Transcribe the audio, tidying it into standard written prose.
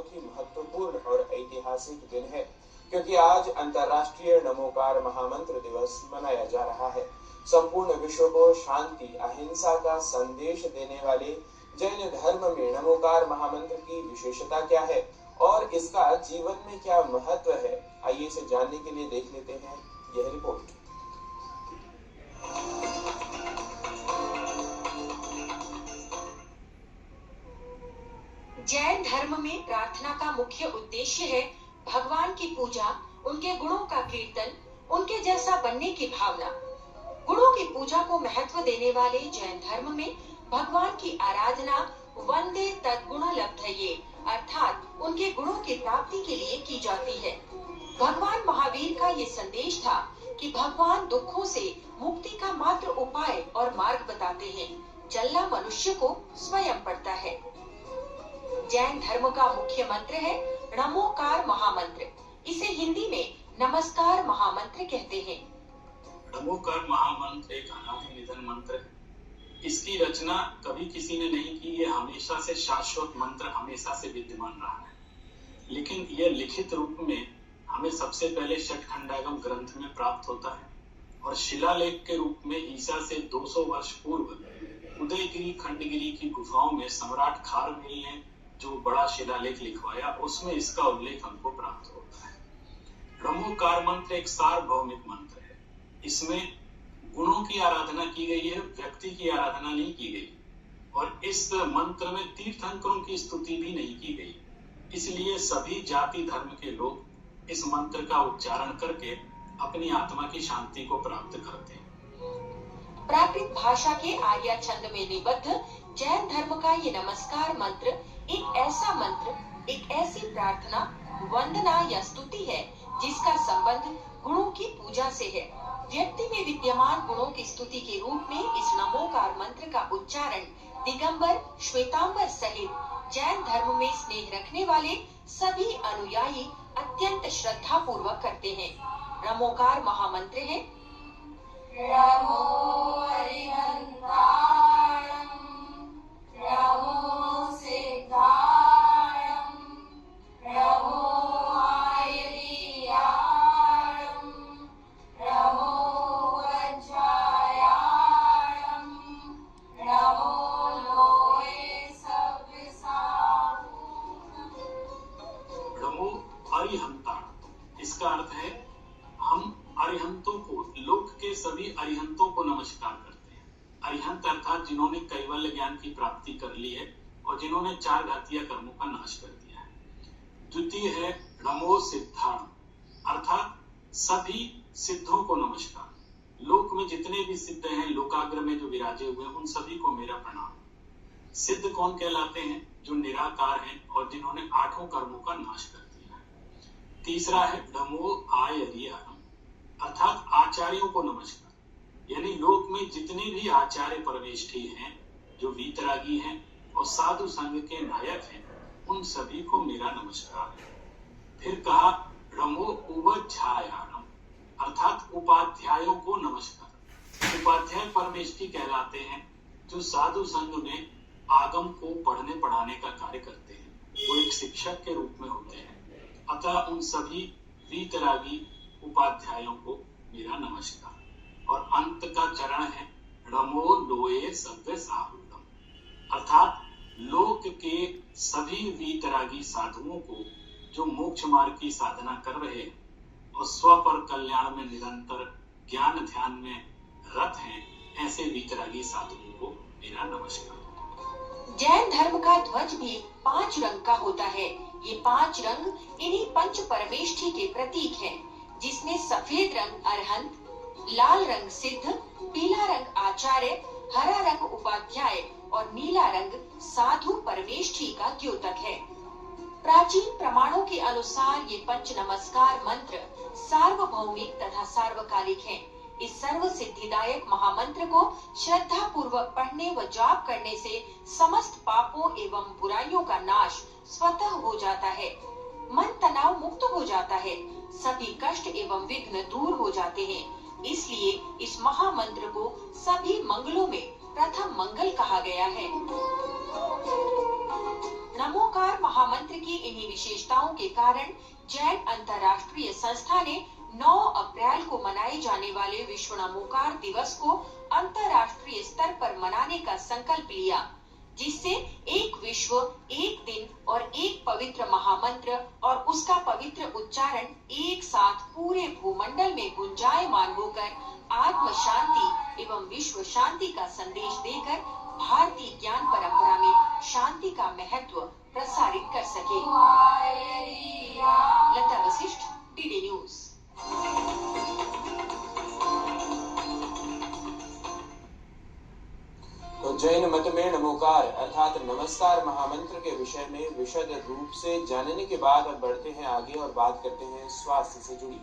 बहुत ही महत्वपूर्ण और ऐतिहासिक दिन है, क्योंकि आज अंतर्राष्ट्रीय नमोकार महामंत्र दिवस मनाया जा रहा है। संपूर्ण विश्व को शांति अहिंसा का संदेश देने वाले जैन धर्म में नमोकार महामंत्र की विशेषता क्या है और इसका जीवन में क्या महत्व है, आइए इसे जानने के लिए देख लेते हैं यह रिपोर्ट। जैन धर्म में प्रार्थना का मुख्य उद्देश्य है भगवान की पूजा, उनके गुणों का कीर्तन, उनके जैसा बनने की भावना। गुणों की पूजा को महत्व देने वाले जैन धर्म में भगवान की आराधना वंदे तद्गुणलब्धये अर्थात उनके गुणों की प्राप्ति के लिए की जाती है। भगवान महावीर का ये संदेश था कि भगवान दुखों से मुक्ति का मात्र उपाय और मार्ग बताते हैं, चलना मनुष्य को स्वयं पड़ता है। जैन धर्म का मुख्य मंत्र है नमोकार महामंत्र। इसे हिंदी में नमस्कार महामंत्र कहते हैं। नमोकार महामंत्र एक अनादि निधन मंत्र है। इसकी रचना कभी किसी ने नहीं की। ये हमेशा से शाश्वत मंत्र हमेशा से विद्यमान रहा है, लेकिन यह लिखित रूप में हमें सबसे पहले षटखंडागम ग्रंथ में प्राप्त होता है और शिलालेख के रूप में ईसा से 200 वर्ष पूर्व उदयगिरी खंडगिरी की गुफाओं में सम्राट खारवेल ने जो बड़ा शिलालेख लिखवाया, उसमें इसका उल्लेख हमको प्राप्त होता है। नमोकार मंत्र एक सार्वभौमिक मंत्र है। इसमें गुणों की आराधना की गई है, व्यक्ति की आराधना नहीं की गई, और इस मंत्र में तीर्थंकरों की स्तुति भी नहीं की गई। इसलिए सभी जाति धर्म के लोग इस मंत्र का उच्चारण करके अपनी आत्मा की शांति को प्राप्त करते हैं। प्राकृत भाषा के आर्या छंद में निबद्ध जैन धर्म का ये नमस्कार मंत्र एक ऐसा मंत्र, एक ऐसी प्रार्थना, वंदना या स्तुति है जिसका संबंध गुणों की पूजा से है। व्यक्ति में विद्यमान गुणों की स्तुति के रूप में इस नमोकार मंत्र का उच्चारण दिगंबर, श्वेतांबर सहित जैन धर्म में स्नेह रखने वाले सभी अनुयायी अत्यंत श्रद्धा पूर्वक करते हैं। नमोकार महामंत्र है नमो अरिहंताणं, नमो सिद्धाणं, नमो आयर्याणं, नमो वज्रायाणं, नमो लोये सव्यसाम्। नमो अरिहंताणं, इसका अर्थ है हम अरिहंतों को, लोक के सभी अरिहंतों को नमस्कार करते हैं। अरिहंत अर्थात जिन्होंने कैवल्य ज्ञान की प्राप्ति कर ली है और जिन्होंने 4 घातीय कर्मों का नाश कर दिया है। द्वितीय है नमो सिद्धाणं, अर्थात सभी सिद्धों को नमस्कार। लोक में जितने भी सिद्ध हैं, लोकाग्र में जो विराजे हुए हैं, उन सभी को मेरा प्रणाम। सिद्ध कौन कहलाते हैं? जो निराकार हैं और जिन्होंने 8 कर्मों का नाश कर दिया है। तीसरा है नमो आयर्याणं, अर्थात आचार्यों को नमस्कार। यानी लोक में जितने भी आचार्य परमेष्ठी हैं, जो वीतरागी हैं और साधु संघ के नायक हैं, उन सभी को मेरा नमस्कार है। फिर कहा नमो उपाध्यायाणं, अर्थात उपाध्यायों को नमस्कार। उपाध्याय परमेष्ठी कहलाते हैं जो साधु संघ में आगम को पढ़ने पढ़ाने का कार्य करते हैं। वो एक शिक्षक के रूप में होते हैं। अतः उन सभी वीतरागी उपाध्यायों को मेरा नमस्कार। और अंत का चरण है नमो लोये सव्यसाहुलम, अर्थात लोक के सभी वीतरागी साधुओं को जो मोक्ष मार्ग की साधना कर रहे हैं और स्व पर कल्याण में निरंतर ज्ञान ध्यान में रत हैं, ऐसे वीतरागी साधुओं को मेरा नमस्कार। जैन धर्म का ध्वज भी 5 रंग का होता है। ये 5 रंग इन्हीं पंच परमेष्ठी के प्रतीक हैं, जिसमें सफेद रंग अरहंत, लाल रंग सिद्ध, पीला रंग आचार्य, हरा रंग उपाध्याय और नीला रंग साधु परमेष्ठी का द्योतक है। प्राचीन प्रमाणों के अनुसार ये पंच नमस्कार मंत्र सार्वभौमिक तथा सार्वकालिक हैं। इस सर्व सिद्धिदायक महामंत्र को श्रद्धा पूर्वक पढ़ने व जाप करने से समस्त पापों एवं बुराइयों का नाश स्वतः हो जाता है। मन तनाव मुक्त हो जाता है, सभी कष्ट एवं विघ्न दूर हो जाते हैं। इसलिए इस महामंत्र को सभी मंगलों में प्रथम मंगल कहा गया है। नमोकार महामंत्र की इन्हीं विशेषताओं के कारण जैन अंतर्राष्ट्रीय संस्था ने 9 अप्रैल को मनाए जाने वाले विश्व नमोकार दिवस को अंतर्राष्ट्रीय स्तर पर मनाने का संकल्प लिया, जिससे एक विश्व, एक दिन और एक पवित्र महामंत्र और उसका पवित्र उच्चारण एक साथ पूरे भूमंडल में गुंजायमान होकर आत्म शांति एवं विश्व शांति का संदेश देकर भारतीय ज्ञान परंपरा में शांति का महत्व प्रसारित कर सके। लता वशिष्ठ, डीडी न्यूज। तो जैन मत में नमोकार अर्थात नमस्कार महामंत्र के विषय में विशद रूप से जानने के बाद अब बढ़ते हैं आगे और बात करते हैं स्वास्थ्य से जुड़ी